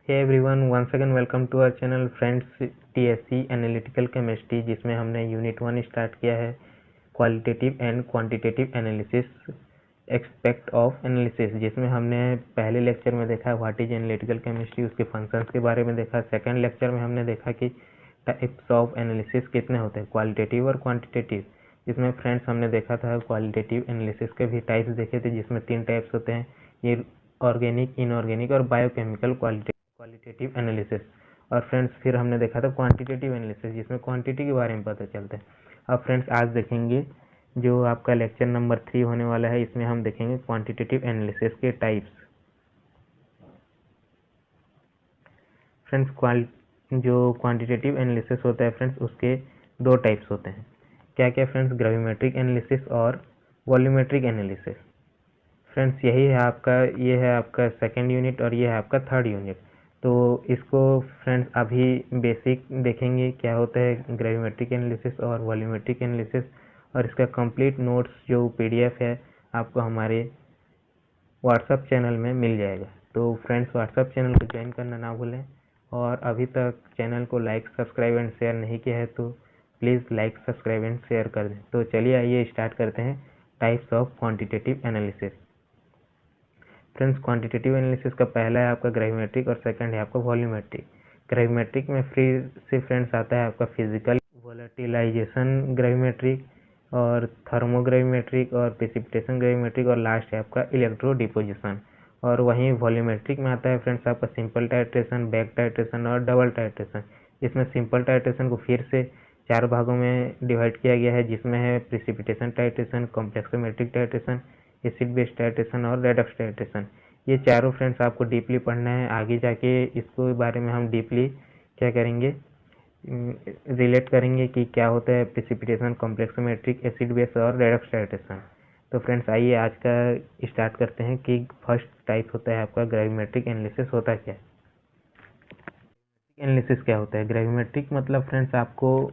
Hey everyone, once again welcome to our channel friends TSC analytical chemistry, जिसमें हमने unit 1 start किया है qualitative and quantitative analysis aspect of analysis, जिसमें हमने पहले लेक्चर में देखा व्हाट इज एनालिटिकल केमिस्ट्री, उसके फंक्शंस के बारे में देखा। सेकंड लेक्चर में हमने देखा कि टाइप्स ऑफ एनालिसिस कितने होते हैं, क्वालिटेटिव और क्वांटिटेटिव। जिसमें फ्रेंड्स हमने देखा था क्वालिटेटिव एनालिसिस के भी टाइप्स देखे थे, जिसमें 3 टाइप्स होते हैं, ये ऑर्गेनिक, इनऑर्गेनिक और बायोकेमिकल क्वालिटेटिव एनालिसिस। और फ्रेंड्स फिर हमने देखा था क्वांटिटेटिव एनालिसिस, जिसमें क्वांटिटी के बारे में पता चलता है। अब फ्रेंड्स आज देखेंगे जो आपका लेक्चर नंबर 3 होने वाला है, इसमें हम देखेंगे क्वांटिटेटिव एनालिसिस के टाइप्स। फ्रेंड्स जो क्वांटिटेटिव एनालिसिस होता है फ्रेंड्स, उसके 2 टाइप्स होते हैं। क्या क्या फ्रेंड्स? ग्रेविमेट्रिक एनालिसिस और वॉल्यूमेट्रिक एनालिसिस। फ्रेंड्स ये है आपका सेकेंड यूनिट और ये है आपका थर्ड यूनिट। तो इसको फ्रेंड्स अभी बेसिक देखेंगे क्या होता है ग्रेविमेट्रिक एनालिसिस और वॉल्यूमेट्रिक एनालिसिस, और इसका कंप्लीट नोट्स जो पीडीएफ है आपको हमारे व्हाट्सएप चैनल में मिल जाएगा। तो फ्रेंड्स व्हाट्सएप चैनल को ज्वाइन करना ना भूलें, और अभी तक चैनल को लाइक, सब्सक्राइब एंड शेयर नहीं किया है तो please like, subscribe and share कर दें। तो चलिए आइए स्टार्ट करते हैं types of quantitative analysis. Friends quantitative analysis का पहला है आपका ग्रेविमेट्रिक और सेकंड है आपका वॉल्यूमेट्रिक। ग्रेविमेट्रिक में फिर से फ्रेंड्स आता है आपका फिजिकल वोलेटिलाइजेशन ग्रेविमेट्रिक, और थर्मोग्रेविमेट्रिक, और प्रेसिपिटेशन ग्रेविमेट्रिक, और लास्ट है आपका इलेक्ट्रो डिपोजिशन। और वहीं वॉल्यूमेट्रिक में आता है फ्रेंड्स आपका सिंपल टाइट्रेशन, बैक टाइट्रेशन और डबल टाइट्रेशन। इसमें सिंपल टाइट्रेशन को फिर से 4 भागों में डिवाइड किया गया है, जिसमें है precipitation titration, complexometric titration, acid base titration और रेडक्स टाइट्रेशन। ये चारों फ्रेंड्स आपको डीपली पढ़ना है। आगे जाके इसको बारे में हम डीपली क्या करेंगे, रिलेट करेंगे कि क्या होता है प्रेसिपिटेशन, कॉम्प्लेक्सोमेट्रिक, एसिड बेस और रेडक्स टाइट्रेशन। तो फ्रेंड्स आइए आज का स्टार्ट करते हैं कि फर्स्ट टाइप होता है आपका ग्रेविमेट्रिक एनालिसिस। होता क्या है एनालिसिस? क्या होता है ग्रेविमेट्रिक? मतलब फ्रेंड्स आपको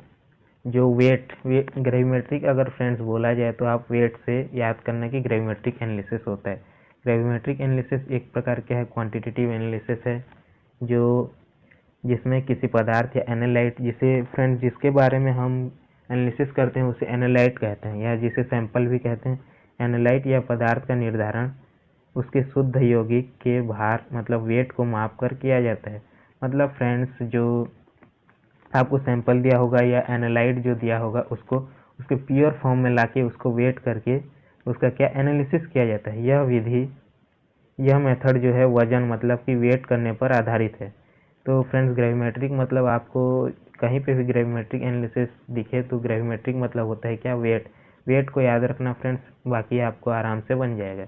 जो वेट ग्रेविमेट्रिक अगर फ्रेंड्स बोला जाए तो आप वेट से याद करना कि ग्रेविमेट्रिक एनालिसिस होता है। ग्रेविमेट्रिक एनालिसिस एक प्रकार क्या है, क्वांटिटेटिव एनालिसिस है, जो जिसमें किसी पदार्थ या एनालाइट, जिसे फ्रेंड्स जिसके बारे में हम एनालिसिस करते हैं उसे एनालाइट कहते हैं, या जिसे सैंपल भी कहते हैं। एनालाइट या पदार्थ का निर्धारण उसके शुद्ध यौगिक के भार मतलब वेट को माप कर किया जाता है। मतलब फ्रेंड्स जो आपको सैंपल दिया होगा या एनालाइट जो दिया होगा उसको उसके प्योर फॉर्म में लाके उसको वेट करके उसका क्या एनालिसिस किया जाता है। यह मेथड जो है वजन मतलब कि वेट करने पर आधारित है। तो फ्रेंड्स ग्रेविमेट्रिक मतलब आपको कहीं पे भी ग्रेविमेट्रिक एनालिसिस दिखे तो ग्रेविमेट्रिक मतलब होता है क्या, वेट को याद रखना फ्रेंड्स, बाकी आपको आराम से बन जाएगा।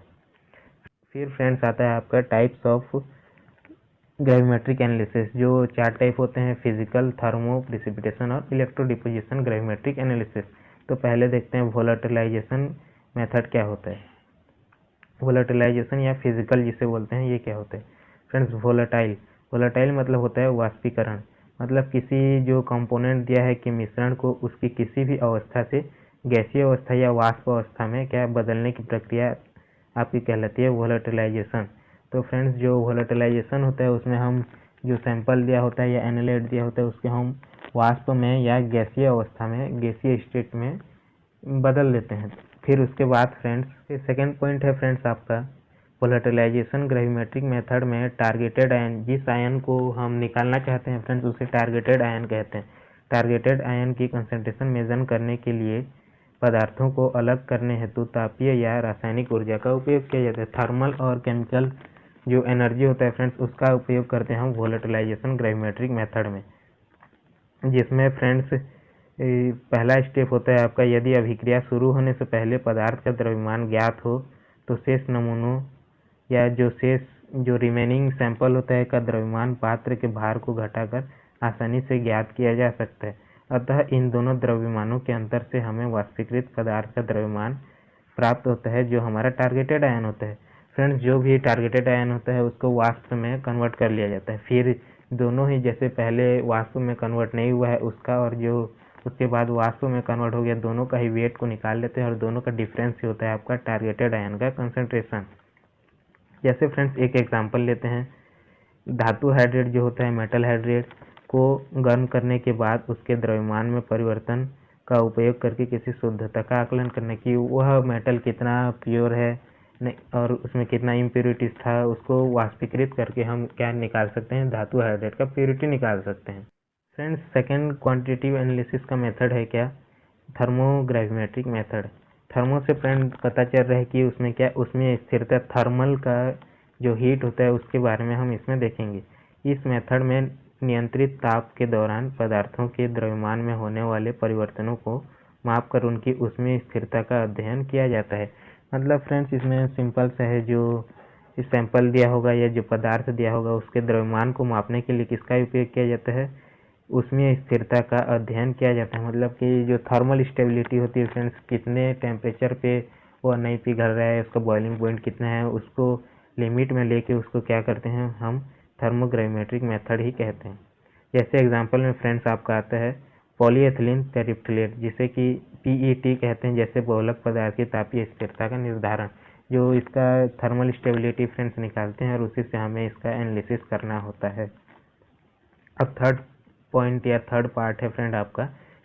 फिर फ्रेंड्स आता है आपका टाइप्स ऑफ ग्रेविमेट्रिक एनालिसिस, जो 4 टाइप होते हैं, फिजिकल, थर्मो, प्रेसिपिटेशन और इलेक्ट्रो डिपोजिशन ग्रेविमेट्रिक एनालिसिस। तो पहले देखते हैं वोलेटिलाइजेशन मेथड क्या होता है। वोलेटिलाइजेशन या फिजिकल जिसे बोलते हैं, ये क्या होता है फ्रेंड्स? वोलेटाइल मतलब होता है वाष्पीकरण, मतलब किसी जो कंपोनेंट दिया है कि मिश्रण को उसकी किसी भी अवस्था से गैसीय अवस्था या वाष्प अवस्था में क्या बदलने की प्रक्रिया आपकी कहलाती है वोलेटिलाइजेशन। तो फ्रेंड्स जो वोलेटिलाइजेशन होता है उसमें हम जो सैंपल दिया होता है या एनालाइट दिया होता है उसके हम वाष्प में या गैसीय अवस्था में, गैसीय स्टेट में बदल देते हैं। फिर उसके बाद फ्रेंड्स सेकेंड पॉइंट है फ्रेंड्स आपका वोलेटिलाइजेशन ग्रेविमेट्रिक मेथड में टारगेटेड आयन, जिस आयन को हम निकालना चाहते हैं फ्रेंड्स उसे टारगेटेड आयन कहते हैं। टारगेटेड आयन की कंसंट्रेशन मेजर करने के लिए पदार्थों को अलग करने हेतु तापीय या रासायनिक ऊर्जा का उपयोग किया जाता है। थर्मल और केमिकल जो एनर्जी होता है फ्रेंड्स उसका उपयोग करते हैं हम वोलेटिलाइजेशन ग्रेविमेट्रिक मेथड में, जिसमें फ्रेंड्स पहला स्टेप होता है आपका, यदि अभिक्रिया शुरू होने से पहले पदार्थ का द्रव्यमान ज्ञात हो तो शेष नमूनों या जो रिमेनिंग सैंपल होता है का द्रव्यमान पात्र के भार को घटाकर आसानी से ज्ञात किया जा सकता है। अतः इन दोनों द्रव्यमानों के अंतर से हमें वाष्पीकृत पदार्थ का द्रव्यमान प्राप्त होता है, जो हमारा टारगेटेड आयन होता है। फ्रेंड्स जो भी टारगेटेड आयन होता है उसको वाष्प में कन्वर्ट कर लिया जाता है। फिर दोनों ही, जैसे पहले वाष्प में कन्वर्ट नहीं हुआ है उसका और जो उसके बाद वाष्प में कन्वर्ट हो गया, दोनों का ही वेट को निकाल लेते हैं और दोनों का डिफरेंस ही होता है आपका टारगेटेड आयन का कंसंट्रेशन। जैसे फ्रेंड्स एक एग्जांपल लेते हैं, धातु हाइड्रेट जो होता है मेटल हाइड्रेट को गर्म करने के बाद उसके द्रव्यमान में परिवर्तन का उपयोग करके किसी शुद्धता का आकलन करने की वह मेटल कितना प्योर है और उसमें कितना इम्प्योरिटीज था उसको वाष्पीकृत करके हम क्या निकाल सकते हैं, धातु हाइड्रेट का प्योरिटी निकाल सकते हैं। फ्रेंड्स सेकेंड क्वांटिटेटिव एनालिसिस का मेथड है क्या, थर्मोग्रेविमेट्रिक मेथड। थर्मो से फ्रेंड पता चल रहा है कि उसमें स्थिरता थर्मल का जो हीट होता है उसके बारे में हम इसमें देखेंगे। इस मेथड में नियंत्रित ताप के दौरान पदार्थों के द्रव्यमान में होने वाले परिवर्तनों को मापकर उनकी ऊष्मीय स्थिरता का अध्ययन किया जाता है। मतलब फ्रेंड्स इसमें सिंपल सा है, जो सैंपल दिया होगा या जो पदार्थ दिया होगा उसके द्रव्यमान को मापने के लिए किसका उपयोग किया जाता है, उसमें स्थिरता का अध्ययन किया जाता है। मतलब कि जो थर्मल स्टेबिलिटी होती है फ्रेंड्स, कितने टेम्परेचर पे वो नहीं पिघल रहा है, उसका बॉइलिंग पॉइंट कितना है, उसको लिमिट में लेके उसको क्या करते हैं हम थर्मोग्रेविमेट्रिक मेथड ही कहते हैं। जैसे एग्जांपल में फ्रेंड्स आपका आता है पॉलीएथिलीन टेरिफ्थिलेट, जिसे कि पीईटी कहते हैं, जैसे बहुलक पदार्थ की तापीय स्थिरता का निर्धारण, जो इसका थर्मल स्टेबिलिटी फ्रेंड्स निकालते हैं और उसी से हमें इसका एनालिसिस करना होता है। अब थर्ड पॉइंट या थर्ड पार्ट है फ्रेंड आपका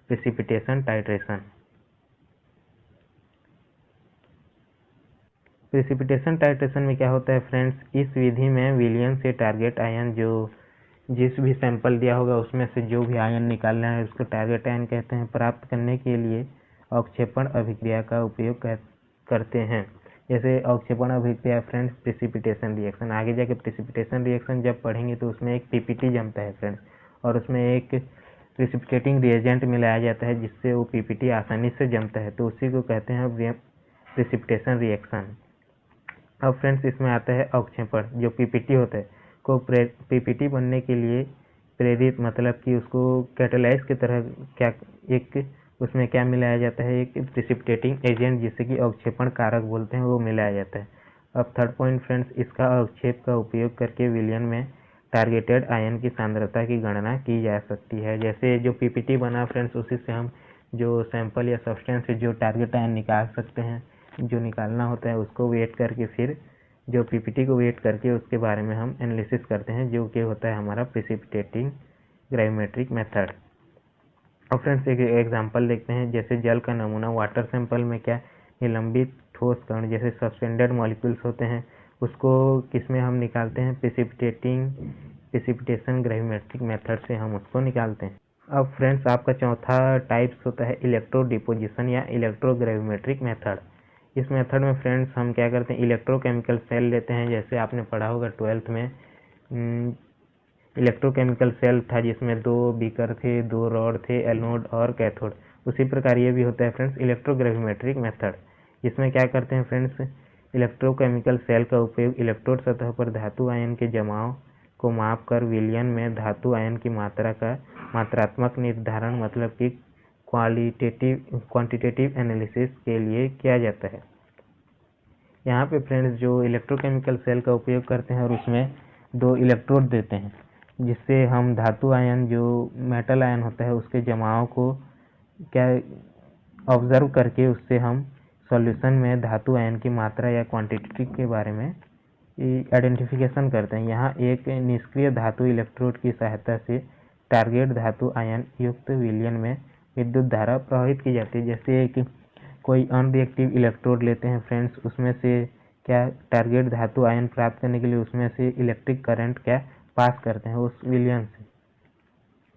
प्रेसिपिटेशन टाइट्रेशन। प्रेसिपिटेशन टाइट्रेशन में क्या होता है फ्रेंड्स, इस विधि में विलियन से टारगेट आयन, जो जिस भी सैंपल दिया होगा उसमें से जो भी आयन निकालना है उसको टारगेट आयन कहते हैं, प्राप्त करने के लिए अवक्षेपण अभिक्रिया का उपयोग करते हैं। जैसे अवक्षेपण अभिक्रिया फ्रेंड्स प्रेसिपिटेशन रिएक्शन, आगे जाके प्रेसिपिटेशन रिएक्शन जब पढ़ेंगे तो उसमें एक पीपीटी जमता है फ्रेंड्स, और उसमें एक प्रेसिपिटेटिंग रिएजेंट मिलाया जाता है जिससे वो पीपीटी आसानी से जमता है, तो उसी को कहते हैं प्रेसिपिटेशन रिएक्शन। अब फ्रेंड्स इसमें आता है अवक्षेपण, जो पीपीटी होता है को पीपीटी बनने के लिए प्रेरित, मतलब कि उसको कैटालाइज की तरह क्या एक उसमें क्या मिलाया जाता है, एक प्रेसिपिटेटिंग एजेंट जिसे कि अवक्षेपण कारक बोलते हैं, वो मिलाया जाता है। अब थर्ड पॉइंट फ्रेंड्स, इसका अवक्षेप का उपयोग करके विलयन में टारगेटेड आयन की सांद्रता की गणना की जा सकती है। जैसे जो पीपीटी बना फ्रेंड्स, उसी से हम जो सैंपल या सब्सटेंस से जो टारगेट आयन निकाल सकते हैं, जो निकालना होता है उसको वेट करके फिर जो पीपीटी को वेट करके उसके बारे में हम एनालिसिस करते हैं, जो कि होता है हमारा प्रेसिपिटेटिंग ग्रेविमेट्रिक मेथड। और फ्रेंड्स एक एग्जांपल देखते हैं, जैसे जल का नमूना, वाटर सैंपल में क्या निलंबित ठोस कण जैसे सस्पेंडेड मॉलिक्यूल्स होते हैं, उसको किसमें हम निकालते हैं, प्रेसिपिटेशन ग्रेविमेट्रिक मेथड से हम उसको निकालते हैं। अब फ्रेंड्स आपका चौथा टाइप्स होता है इलेक्ट्रो डिपोजिशन या इलेक्ट्रोग्रेविमेट्रिक मेथड। इस मेथड में फ्रेंड्स हम क्या करते हैं, इलेक्ट्रोकेमिकल सेल लेते हैं। जैसे आपने पढ़ा होगा 12th में इलेक्ट्रोकेमिकल सेल था जिसमें 2 बीकर थे, 2 रॉड थे, एनोड और कैथोड। उसी प्रकार ये भी होता है फ्रेंड्स इलेक्ट्रोग्रेविमेट्रिक मेथड। इसमें क्या करते हैं फ्रेंड्स, इलेक्ट्रोकेमिकल सेल का उपयोग इलेक्ट्रोड सतह पर धातु आयन के जमाव को माप कर विलयन में धातु आयन की मात्रा का मात्रात्मक निर्धारण, मतलब कि क्वांटिटेटिव एनालिसिस के लिए किया जाता है। यहाँ पे फ्रेंड्स जो इलेक्ट्रोकेमिकल सेल का उपयोग करते हैं और उसमें 2 इलेक्ट्रोड देते हैं, जिससे हम धातु आयन जो मेटल आयन होता है उसके जमाव को क्या ऑब्जर्व करके उससे हम सॉल्यूशन में धातु आयन की मात्रा या क्वांटिटी के बारे में आइडेंटिफिकेशन करते हैं। यहाँ एक निष्क्रिय धातु इलेक्ट्रोड की सहायता से टारगेट धातु आयन युक्त विलयन में विद्युत धारा प्रवाहित की जाती है। जैसे एक कोई अनरिएक्टिव इलेक्ट्रोड लेते हैं फ्रेंड्स, उसमें से क्या टारगेट धातु आयन प्राप्त करने के लिए उसमें से इलेक्ट्रिक करंट क्या पास करते हैं उस विलयन से।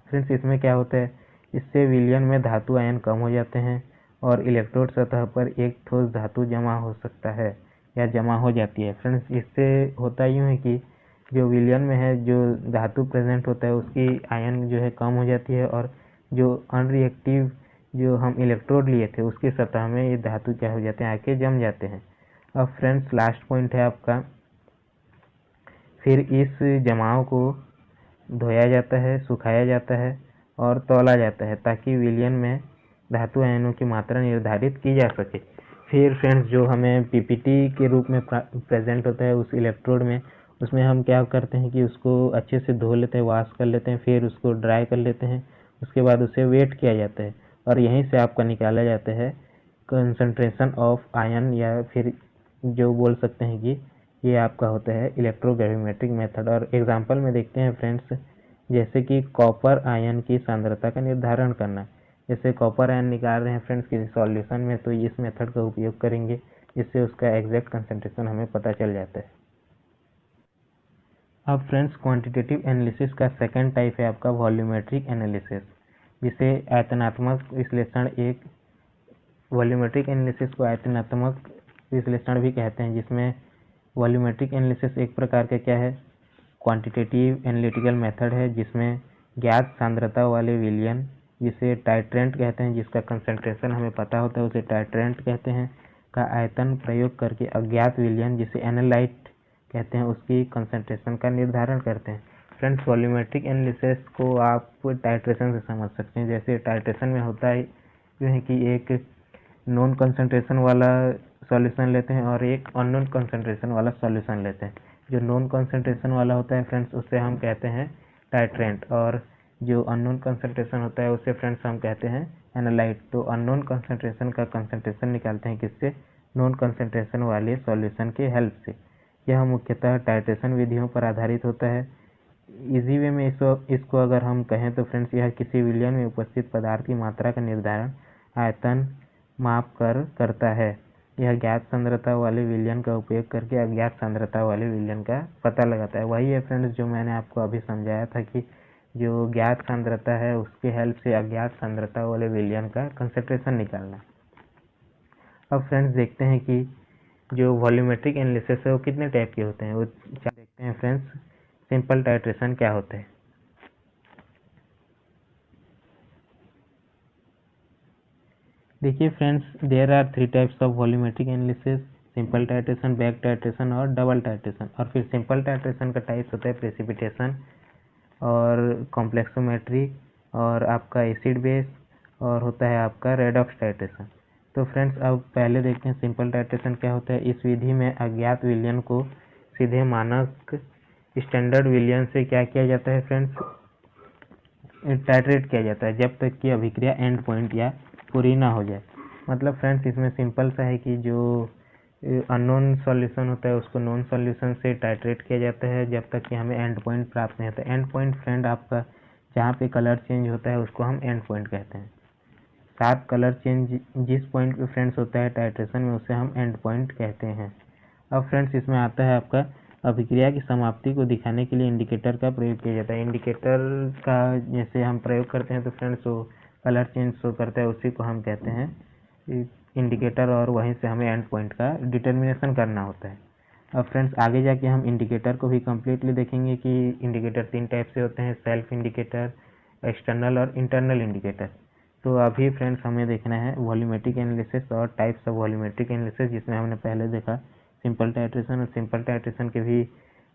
फ्रेंड्स इसमें क्या होता है, इससे विलयन में धातु आयन कम हो जाते हैं और इलेक्ट्रोड सतह पर एक ठोस धातु जमा हो सकता है या जमा हो जाती है। फ्रेंड्स इससे होता यूँ है कि जो विलयन में है जो धातु प्रेजेंट होता है उसकी आयन जो है कम हो जाती है, और जो अनरिएक्टिव जो हम इलेक्ट्रोड लिए थे उसकी सतह में ये धातु क्या हो जाते हैं, आके जम जाते हैं। अब फ्रेंड्स लास्ट पॉइंट है आपका, फिर इस जमाव को धोया जाता है, सुखाया जाता है और तौला जाता है ताकि विलयन में धातु आयनों की मात्रा निर्धारित की जा सके। फिर फ्रेंड्स जो हमें पीपीटी के रूप में प्रेजेंट होता है उस इलेक्ट्रोड में, उसमें हम क्या करते हैं कि उसको अच्छे से धो लेते हैं, वॉश कर लेते हैं, फिर उसको ड्राई कर लेते हैं, उसके बाद उसे वेट किया जाता है और यहीं से आपका निकाला जाता है कंसंट्रेशन ऑफ आयन, या फिर जो बोल सकते हैं कि ये आपका होता है इलेक्ट्रोग्रेविमेट्रिक मेथड। और एग्जांपल में देखते हैं फ्रेंड्स, जैसे कि कॉपर आयन की सांद्रता का निर्धारण करना। जैसे कॉपर आयन निकाल रहे हैं फ्रेंड्स किसी सॉल्यूशन में, तो इस मेथड का उपयोग करेंगे, जिससे उसका एग्जैक्ट कंसंट्रेशन हमें पता चल जाता है। अब फ्रेंड्स क्वांटिटेटिव एनालिसिस का सेकंड टाइप है आपका वॉल्यूमेट्रिक एनालिसिस, जिसे आयतनात्मक विश्लेषण वॉल्यूमेट्रिक एनालिसिस को आयतनात्मक विश्लेषण भी कहते हैं, जिसमें वॉल्यूमेट्रिक एनालिसिस एक प्रकार का क्या है, क्वांटिटेटिव एनालिटिकल मेथड है, जिसमें ज्ञात सांद्रता वाले विलयन, जिसे टाइट्रेंट कहते हैं, जिसका कंसंट्रेशन हमें पता होता है उसे टाइट्रेंट कहते हैं, का आयतन प्रयोग करके अज्ञात विलयन, जिसे एनालाइट कहते हैं, उसकी कंसंट्रेशन का निर्धारण करते हैं। फ्रेंड्स वॉल्यूमेट्रिक एनालिसिस को आप टाइट्रेशन से समझ सकते हैं। जैसे टाइट्रेशन में होता है जो है कि एक नॉन कंसंट्रेशन वाला सॉल्यूशन लेते हैं और एक अननोन कंसंट्रेशन वाला सॉल्यूशन लेते हैं। जो नॉन कंसंट्रेशन वाला होता है फ्रेंड्स उसे हम कहते हैं टाइट्रेंट, और जो अननोन कंसंट्रेशन होता है उसे फ्रेंड्स हम कहते हैं एनालाइट। तो अननोन कंसंट्रेशन का कंसंट्रेशन निकालते हैं किससे, नॉन कंसंट्रेशन वाले सॉल्यूशन के हेल्प से। यह मुख्यतः टाइट्रेशन विधियों पर आधारित होता है। इजी वे में इसको अगर हम कहें तो फ्रेंड्स यह किसी विलयन में उपस्थित पदार्थ की मात्रा का निर्धारण आयतन माप कर करता है। यह ज्ञात सांद्रता वाले विलयन का उपयोग करके अज्ञात सांद्रता वाले विलयन का पता लगाता है। वही है फ्रेंड्स जो मैंने आपको अभी समझाया था कि जो ज्ञात सांद्रता है उसके हेल्प से अज्ञात सांद्रता वाले विलयन का कंसंट्रेशन निकालना। अब फ्रेंड्स देखते हैं कि जो वॉल्यूमेट्रिक एनालिसिस है वो कितने टाइप के होते हैं, वो देखते हैं फ्रेंड्स। सिंपल टाइट्रेशन क्या होता है। देखिए friends, there are 3 types of volumetric analysis, simple titration, back titration और डबल टाइट्रेशन। और फिर सिंपल टाइट्रेशन का टाइप्स होता है प्रेसिपिटेशन और कॉम्प्लेक्सोमेट्री और आपका एसिड बेस, और होता है आपका रेडॉक्स टाइट्रेशन। तो फ्रेंड्स अब पहले देखते हैं सिंपल टाइट्रेशन क्या होता है। इस विधि में अज्ञात विलयन को सीधे मानक स्टैंडर्ड विलयन से क्या किया जाता है फ्रेंड्स, टाइट्रेट किया जाता है, जब तक कि अभिक्रिया एंड पॉइंट या पूरी ना हो जाए। मतलब फ्रेंड्स इसमें सिंपल सा है कि जो अननोन सॉल्यूशन होता है उसको नॉन सॉल्यूशन से टाइट्रेट किया जाता है जब तक कि हमें एंड पॉइंट प्राप्त नहीं होता। एंड पॉइंट फ्रेंड आपका जहाँ पे कलर चेंज होता है उसको हम एंड पॉइंट कहते हैं। साफ कलर चेंज जिस पॉइंट पे फ्रेंड्स होता है टाइट्रेशन में उसे हम एंड पॉइंट कहते हैं। अब फ्रेंड्स इसमें आता है आपका अभिक्रिया की समाप्ति को दिखाने के लिए इंडिकेटर का प्रयोग किया जाता है। इंडिकेटर का जैसे हम प्रयोग करते हैं तो फ्रेंड्स वो कलर चेंज शो करता है, उसी को हम कहते हैं इंडिकेटर, और वहीं से हमें एंड पॉइंट का डिटर्मिनेशन करना होता है। अब फ्रेंड्स आगे जाके हम इंडिकेटर को भी कम्प्लीटली देखेंगे कि इंडिकेटर 3 टाइप से होते हैं, सेल्फ इंडिकेटर, एक्सटर्नल और इंटरनल इंडिकेटर। तो अभी फ्रेंड्स हमें देखना है वॉल्यूमेट्रिक एनालिसिस और टाइप्स ऑफ वॉल्यूमेट्रिक एनालिसिस, जिसमें हमने पहले देखा सिंपल टाइट्रेशन, और सिंपल टाइट्रेशन के भी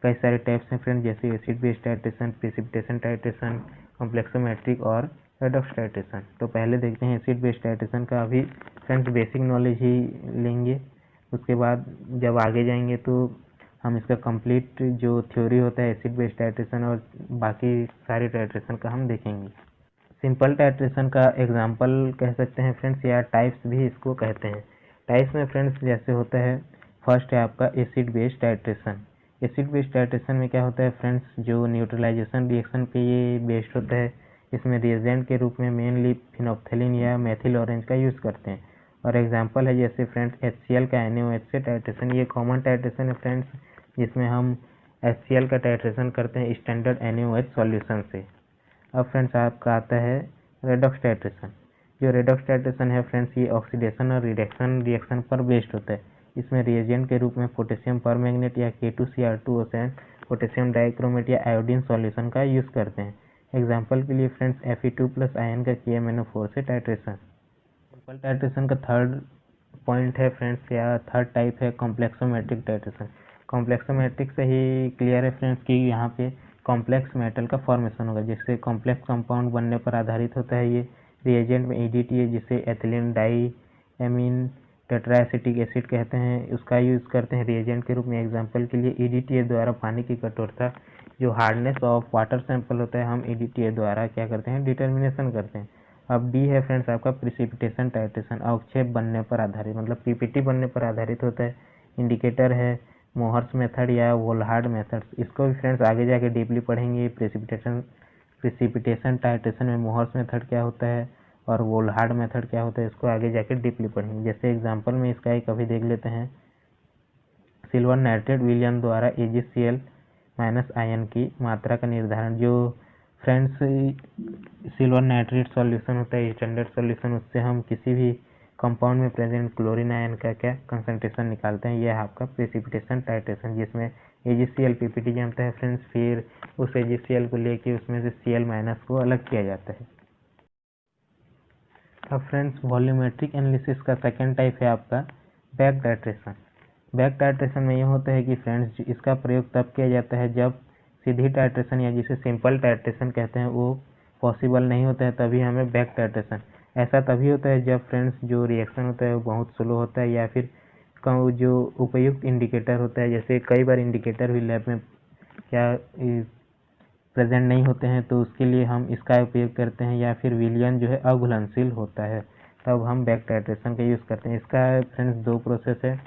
कई सारे टाइप्स हैं फ्रेंड्स, जैसे acid base titration, precipitation titration, complexometric और रेडॉक्स टाइट्रेशन। तो पहले देखते हैं एसिड बेस टाइट्रेशन का। अभी फ्रेंड्स बेसिक नॉलेज ही लेंगे, उसके बाद जब आगे जाएंगे तो हम इसका कंप्लीट जो थ्योरी होता है एसिड बेस टाइट्रेशन और बाकी सारे टाइट्रेशन का हम देखेंगे। सिंपल टाइट्रेशन का एग्जांपल कह सकते हैं फ्रेंड्स, या टाइप्स भी इसको कहते हैं। टाइप्स में फ्रेंड्स जैसे होता है, फर्स्ट है आपका acid base titration. Acid base titration में क्या होता है फ्रेंड्स, जो न्यूट्रलाइजेशन रिएक्शन पे ये बेस्ड होता है। इसमें रिएजेंट के रूप में मेनली फिनोप्थेलिन या मेथिल ऑरेंज का यूज़ करते हैं। और एग्जांपल है जैसे फ्रेंड्स HCl का NaOH से टाइट्रेशन, ये कॉमन टाइट्रेशन है फ्रेंड्स, जिसमें हम HCl का टाइट्रेशन करते हैं स्टैंडर्ड NaOH सॉल्यूशन से। अब फ्रेंड्स आपका आता है रेडॉक्स टाइट्रेशन। जो रेडॉक्स टाइट्रेशन है फ्रेंड्स, ये ऑक्सीडेशन और रिडक्शन रिएक्शन पर बेस्ड होता है। इसमें रिएजेंट के रूप में पोटेशियम परमैंगनेट या K2Cr2O7, पोटेशियम डाइक्रोमेट या आयोडीन सॉल्यूशन का यूज़ करते हैं। एग्जाम्पल के लिए फ्रेंड्स Fe2+ आयन का KMnO4 से टाइट्रेशन। सिंपल टाइट्रेशन का थर्ड पॉइंट है फ्रेंड्स, या थर्ड टाइप है कॉम्प्लेक्सोमेट्रिक टाइट्रेशन। कॉम्प्लेक्सोमेट्रिक से ही क्लियर है फ्रेंड्स कि यहाँ पे कॉम्प्लेक्स मेटल का फॉर्मेशन होगा, जिससे कॉम्प्लेक्स कंपाउंड बनने पर आधारित होता है। ये रिएजेंट में EDTA, जिसे एथिलीन डाई एमीन टेट्राएसिटिक एसिड कहते हैं, उसका यूज़ करते हैं रिएजेंट के रूप में। एग्जाम्पल के लिए EDTA द्वारा पानी की कठोरता, जो हार्डनेस ऑफ वाटर सैंपल होता है, हम EDTA द्वारा क्या करते हैं, डिटर्मिनेशन करते हैं। अब डी है फ्रेंड्स आपका प्रेसिपिटेशन टाइट्रेशन, अवक्षेप बनने पर आधारित, मतलब PPT बनने पर आधारित होता है। इंडिकेटर है मोहर्स मेथड या वोल्हार्ड मेथड, इसको भी फ्रेंड्स आगे जाके डीपली पढ़ेंगे। प्रेसिपिटेशन टाइट्रेशन में मोहर्स मेथड क्या होता है और वोल्हार्ड मेथड क्या होता है, इसको आगे जाके डीपली पढ़ेंगे। जैसे एग्जांपल में इसका एक अभी देख लेते हैं। सिल्वर नाइट्रेट विलयन द्वारा AgCl माइनस आयन की मात्रा का निर्धारण। जो फ्रेंड्स सिल्वर नाइट्रेट सॉल्यूशन होता है स्टैंडर्ड सॉल्यूशन, उससे हम किसी भी कंपाउंड में प्रेजेंट क्लोरीन आयन का क्या कंसंट्रेशन निकालते हैं। यह आपका प्रेसिपिटेशन टाइट्रेशन, जिसमें AgCl पीपीटी जमता है फ्रेंड्स, फिर उस AgCl को लेके उसमें से Cl माइनस को अलग किया जाता है। अब फ्रेंड्स वॉल्यूमेट्रिक एनालिसिस का सेकेंड टाइप है आपका बैक टाइट्रेशन। बैक टाइट्रेशन में यह होता है कि फ्रेंड्स इसका प्रयोग तब किया जाता है जब सीधी टाइट्रेशन या जिसे सिंपल टाइट्रेशन कहते हैं वो पॉसिबल नहीं होता है, तभी हमें बैक टाइट्रेशन। ऐसा तभी होता है जब फ्रेंड्स जो रिएक्शन होता है वो बहुत स्लो होता है या फिर जो उपयुक्त इंडिकेटर होता है, जैसे कई बार इंडिकेटर भी लैब में क्या प्रेजेंट नहीं होते हैं, तो उसके लिए हम इसका उपयोग करते हैं। या फिर विलयन जो है अघुलनशील होता है, तब हम बैक टाइट्रेशन का यूज़ करते हैं। इसका फ्रेंड्स दो प्रोसेस है,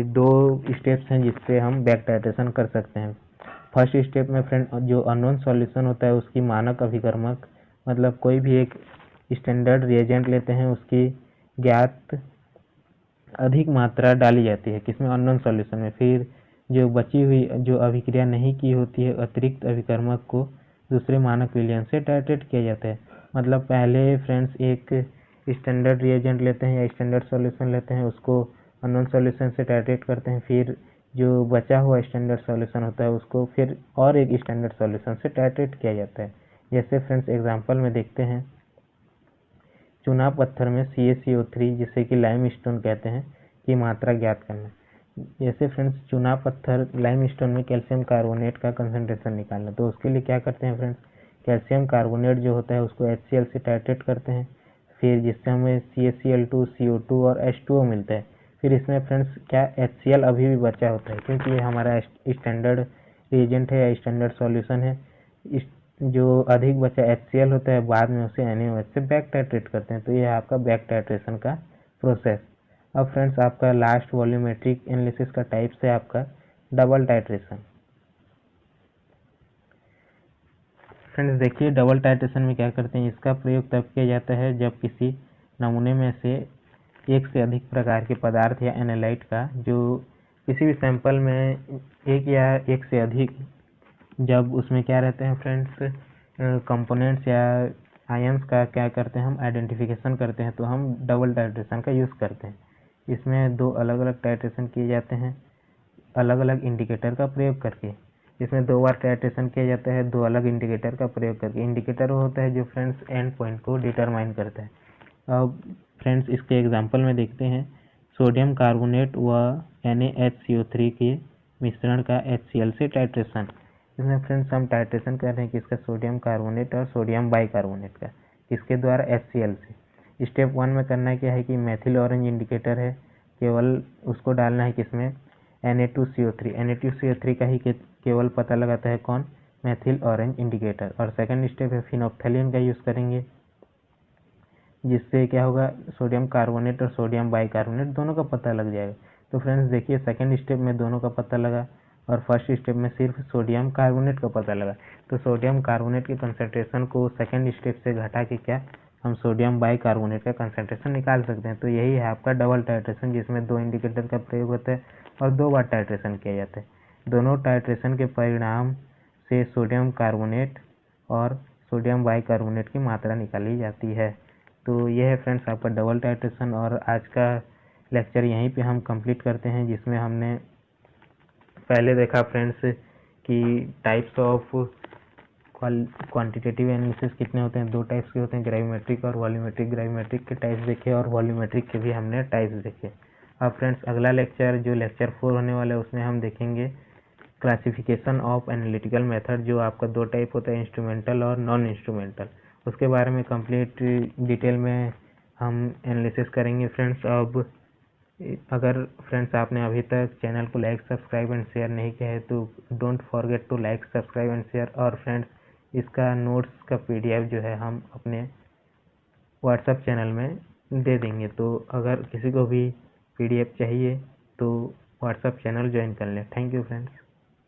दो स्टेप्स हैं जिससे हम बैक टाइट्रेशन कर सकते हैं। फर्स्ट स्टेप में फ्रेंड जो अननोन सॉल्यूशन होता है उसकी मानक अभिकर्मक, मतलब कोई भी एक स्टैंडर्ड रिएजेंट लेते हैं, उसकी ज्ञात अधिक मात्रा डाली जाती है किसमें, अननोन सॉल्यूशन में। फिर जो बची हुई जो अभिक्रिया नहीं की होती है अतिरिक्त अभिकर्मक को दूसरे मानक विलयन से टाइट्रेट किया जाता है। मतलब पहले फ्रेंड्स एक स्टैंडर्ड रिएजेंट लेते हैं या स्टैंडर्ड सॉल्यूशन लेते हैं, उसको अननोन सॉल्यूशन से टाइट्रेट करते हैं, फिर जो बचा हुआ स्टैंडर्ड सॉल्यूशन होता है उसको फिर और एक स्टैंडर्ड सॉल्यूशन से टाइट्रेट किया जाता है। जैसे फ्रेंड्स एग्जांपल में देखते हैं, चुना पत्थर में CaCO3 जिसे कि लाइमस्टोन कहते हैं की मात्रा ज्ञात करना। जैसे फ्रेंड्स चुना पत्थर लाइमस्टोन में कैल्शियम कार्बोनेट का कंसंट्रेशन निकालना, तो उसके लिए क्या करते हैं फ्रेंड्स, कैल्शियम कार्बोनेट जो होता है उसको HCl से टाइट्रेट करते हैं, फिर जिससे हमें CaCl2 CO2 और H2O मिलता है। फिर इसमें फ्रेंड्स क्या HCl अभी भी बचा होता है, क्योंकि ये हमारा स्टैंडर्ड रिएजेंट है या स्टैंडर्ड सॉल्यूशन है। जो अधिक बचा HCl होता है बाद में उसे NaOH से बैक टाइट्रेट करते हैं, तो ये आपका बैक टाइट्रेशन का प्रोसेस। अब फ्रेंड्स आपका लास्ट वॉल्यूमेट्रिक एनालिसिस का टाइप्स है आपका डबल टाइट्रेशन। फ्रेंड्स देखिए डबल टाइट्रेशन में क्या करते हैं, इसका प्रयोग तब किया जाता है जब किसी नमूने में से एक से अधिक प्रकार के पदार्थ या एनालाइट का, जो किसी भी सैंपल में एक या एक से अधिक, जब उसमें क्या रहते हैं फ्रेंड्स कंपोनेंट्स या आयंस का क्या करते हैं हम आइडेंटिफिकेशन करते हैं, तो हम डबल टाइट्रेशन का यूज़ करते हैं। इसमें दो अलग अलग टाइट्रेशन किए जाते हैं अलग अलग इंडिकेटर का प्रयोग करके। इसमें दो बार टाइट्रेशन किया जाता है दो अलग इंडिकेटर का प्रयोग करके। इंडिकेटर वो होता है जो फ्रेंड्स एंड पॉइंट को डिटरमाइन करता है। अब फ्रेंड्स इसके एग्जांपल में देखते हैं, सोडियम कार्बोनेट व NaHCO3 के मिश्रण का HCl से टाइट्रेशन। इसमें फ्रेंड्स हम टाइट्रेशन कर रहे हैं किसका, सोडियम कार्बोनेट और सोडियम बाइकार्बोनेट का, किसके द्वारा HCl से। स्टेप 1 में करना क्या है कि मेथिल ऑरेंज इंडिकेटर है, केवल उसको डालना है किसमें, Na2CO3। Na2CO3 का ही केवल पता लगाता है कौन, मेथिल ऑरेंज इंडिकेटर। और सेकंड स्टेप है फिनोप्थेलिन का यूज़ करेंगे, जिससे क्या होगा, सोडियम कार्बोनेट और सोडियम बाइकार्बोनेट दोनों का पता लग जाएगा। तो फ्रेंड्स देखिए सेकंड स्टेप में दोनों का पता लगा और फर्स्ट स्टेप में सिर्फ सोडियम कार्बोनेट का पता लगा। तो सोडियम कार्बोनेट की कंसंट्रेशन को सेकंड स्टेप से घटा के क्या हम सोडियम बाइकार्बोनेट का कंसंट्रेशन निकाल सकते हैं। तो यही है आपका डबल टाइट्रेशन, जिसमें दो इंडिकेटर का प्रयोग होता है और दो बार टाइट्रेशन किया जाता है। दोनों टाइट्रेशन के परिणाम से सोडियम कार्बोनेट और सोडियम बाइकार्बोनेट की मात्रा निकाली जाती है। तो यह है फ्रेंड्स आपका डबल टाइट्रेशन। और आज का लेक्चर यहीं पे हम कंप्लीट करते हैं, जिसमें हमने पहले देखा फ्रेंड्स कि टाइप्स ऑफ क्वांटिटेटिव एनालिसिस कितने होते हैं, दो टाइप्स के होते हैं, ग्रेविमेट्रिक और वॉल्यूमेट्रिक। ग्रेविमेट्रिक के टाइप्स देखे और वॉल्यूमेट्रिक के भी हमने टाइप्स देखे। अब फ्रेंड्स अगला लेक्चर जो लेक्चर 4 होने वाला है उसमें हम देखेंगे क्लासिफिकेशन ऑफ एनालिटिकल मेथड, जो आपका दो टाइप होता है, इंस्ट्रूमेंटल और नॉन इंस्ट्रूमेंटल। उसके बारे में कंप्लीट डिटेल में हम एनालिसिस करेंगे फ्रेंड्स। अब अगर फ्रेंड्स आपने अभी तक चैनल को लाइक सब्सक्राइब एंड शेयर नहीं किया है तो don't forget to like subscribe and share. और फ्रेंड्स इसका नोट्स का PDF जो है हम अपने व्हाट्सएप चैनल में दे देंगे, तो अगर किसी को भी PDF चाहिए तो व्हाट्सएप चैनल ज्वाइन कर लें। Thank you friends.